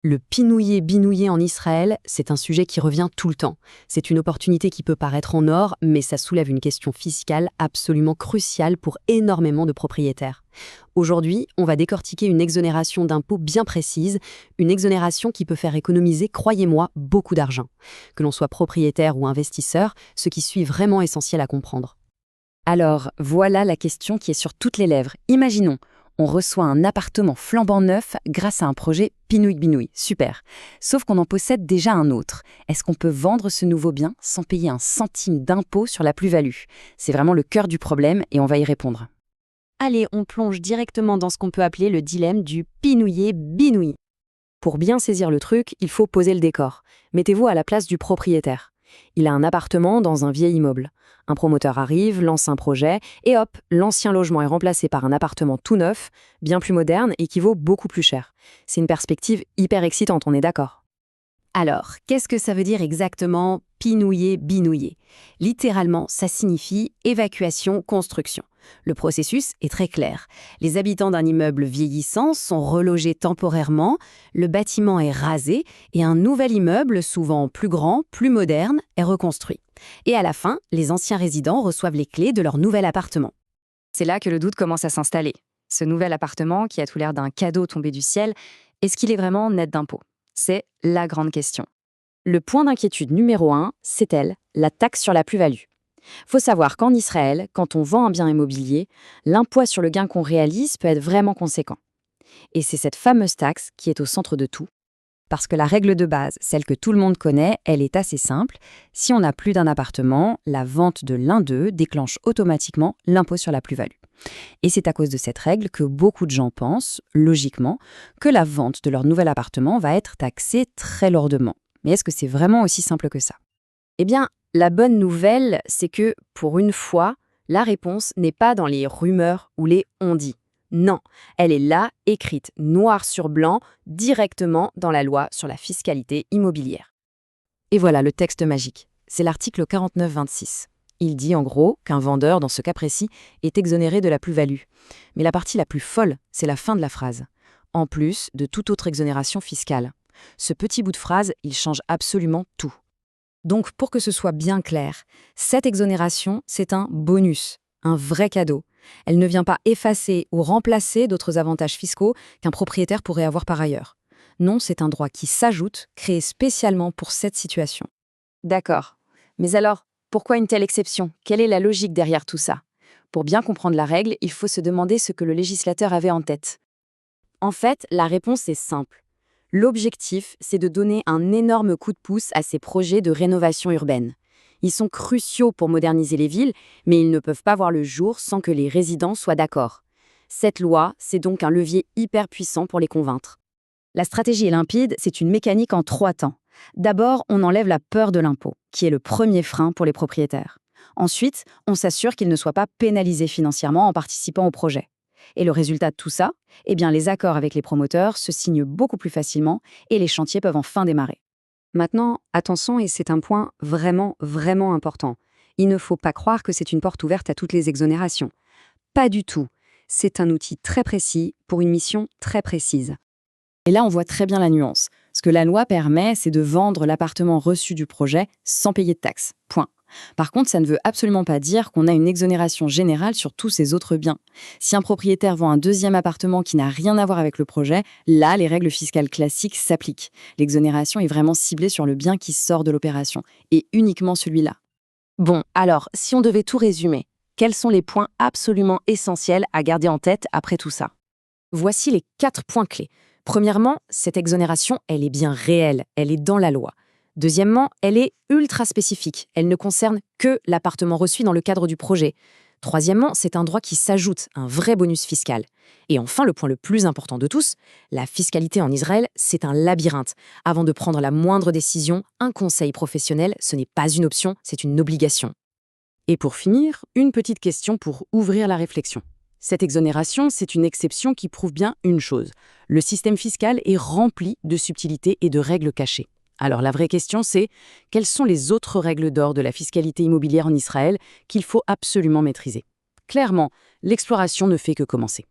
Le pinouiller-binouiller en Israël, c'est un sujet qui revient tout le temps. C'est une opportunité qui peut paraître en or, mais ça soulève une question fiscale absolument cruciale pour énormément de propriétaires. Aujourd'hui, on va décortiquer une exonération d'impôts bien précise, une exonération qui peut faire économiser, croyez-moi, beaucoup d'argent. Que l'on soit propriétaire ou investisseur, ce qui suit vraiment essentiel à comprendre. Alors, voilà la question qui est sur toutes les lèvres. Imaginons, on reçoit un appartement flambant neuf grâce à un projet pinouille-binouille. Super. Sauf qu'on en possède déjà un autre. Est-ce qu'on peut vendre ce nouveau bien sans payer un centime d'impôt sur la plus-value? C'est vraiment le cœur du problème et on va y répondre. Allez, on plonge directement dans ce qu'on peut appeler le dilemme du pinouiller-binouiller. Pour bien saisir le truc, il faut poser le décor. Mettez-vous à la place du propriétaire. Il a un appartement dans un vieil immeuble. Un promoteur arrive, lance un projet, et hop, l'ancien logement est remplacé par un appartement tout neuf, bien plus moderne et qui vaut beaucoup plus cher. C'est une perspective hyper excitante, on est d'accord. Alors, qu'est-ce que ça veut dire exactement pinouiller-binouiller? Littéralement, ça signifie évacuation-construction. Le processus est très clair. Les habitants d'un immeuble vieillissant sont relogés temporairement, le bâtiment est rasé et un nouvel immeuble, souvent plus grand, plus moderne, est reconstruit. Et à la fin, les anciens résidents reçoivent les clés de leur nouvel appartement. C'est là que le doute commence à s'installer. Ce nouvel appartement, qui a tout l'air d'un cadeau tombé du ciel, est-ce qu'il est vraiment net d'impôts? C'est la grande question. Le point d'inquiétude numéro 1, c'est la taxe sur la plus-value. Faut savoir qu'en Israël, quand on vend un bien immobilier, l'impôt sur le gain qu'on réalise peut être vraiment conséquent. Et c'est cette fameuse taxe qui est au centre de tout. Parce que la règle de base, celle que tout le monde connaît, elle est assez simple. Si on a plus d'un appartement, la vente de l'un d'eux déclenche automatiquement l'impôt sur la plus-value. Et c'est à cause de cette règle que beaucoup de gens pensent, logiquement, que la vente de leur nouvel appartement va être taxée très lourdement. Mais est-ce que c'est vraiment aussi simple que ça? Eh bien, la bonne nouvelle, c'est que, pour une fois, la réponse n'est pas dans les rumeurs ou les on-dit. Non, elle est là, écrite noir sur blanc, directement dans la loi sur la fiscalité immobilière. Et voilà le texte magique. C'est l'article 49-26. Il dit en gros qu'un vendeur, dans ce cas précis, est exonéré de la plus-value. Mais la partie la plus folle, c'est la fin de la phrase. En plus de toute autre exonération fiscale. Ce petit bout de phrase, il change absolument tout. Donc, pour que ce soit bien clair, cette exonération, c'est un bonus, un vrai cadeau. Elle ne vient pas effacer ou remplacer d'autres avantages fiscaux qu'un propriétaire pourrait avoir par ailleurs. Non, c'est un droit qui s'ajoute, créé spécialement pour cette situation. D'accord. Mais alors, pourquoi une telle exception? Quelle est la logique derrière tout ça? Pour bien comprendre la règle, il faut se demander ce que le législateur avait en tête. En fait, la réponse est simple. L'objectif, c'est de donner un énorme coup de pouce à ces projets de rénovation urbaine. Ils sont cruciaux pour moderniser les villes, mais ils ne peuvent pas voir le jour sans que les résidents soient d'accord. Cette loi, c'est donc un levier hyper puissant pour les convaincre. La stratégie est limpide, c'est une mécanique en 3 temps. D'abord, on enlève la peur de l'impôt, qui est le premier frein pour les propriétaires. Ensuite, on s'assure qu'ils ne soient pas pénalisés financièrement en participant au projet. Et le résultat de tout ça, eh bien, les accords avec les promoteurs se signent beaucoup plus facilement et les chantiers peuvent enfin démarrer. Maintenant, attention, et c'est un point vraiment, vraiment important. Il ne faut pas croire que c'est une porte ouverte à toutes les exonérations. Pas du tout. C'est un outil très précis pour une mission très précise. Et là, on voit très bien la nuance. Ce que la loi permet, c'est de vendre l'appartement reçu du projet sans payer de taxes. Point. Par contre, ça ne veut absolument pas dire qu'on a une exonération générale sur tous ces autres biens. Si un propriétaire vend un deuxième appartement qui n'a rien à voir avec le projet, là, les règles fiscales classiques s'appliquent. L'exonération est vraiment ciblée sur le bien qui sort de l'opération, et uniquement celui-là. Bon, alors, si on devait tout résumer, quels sont les points absolument essentiels à garder en tête après tout ça? Voici les 4 points clés. Premièrement, cette exonération, elle est bien réelle, elle est dans la loi. Deuxièmement, elle est ultra spécifique. Elle ne concerne que l'appartement reçu dans le cadre du projet. Troisièmement, c'est un droit qui s'ajoute, un vrai bonus fiscal. Et enfin, le point le plus important de tous, la fiscalité en Israël, c'est un labyrinthe. Avant de prendre la moindre décision, un conseil professionnel, ce n'est pas une option, c'est une obligation. Et pour finir, une petite question pour ouvrir la réflexion. Cette exonération, c'est une exception qui prouve bien une chose. Le système fiscal est rempli de subtilités et de règles cachées. Alors la vraie question, c'est quelles sont les autres règles d'or de la fiscalité immobilière en Israël qu'il faut absolument maîtriser? Clairement, l'exploration ne fait que commencer.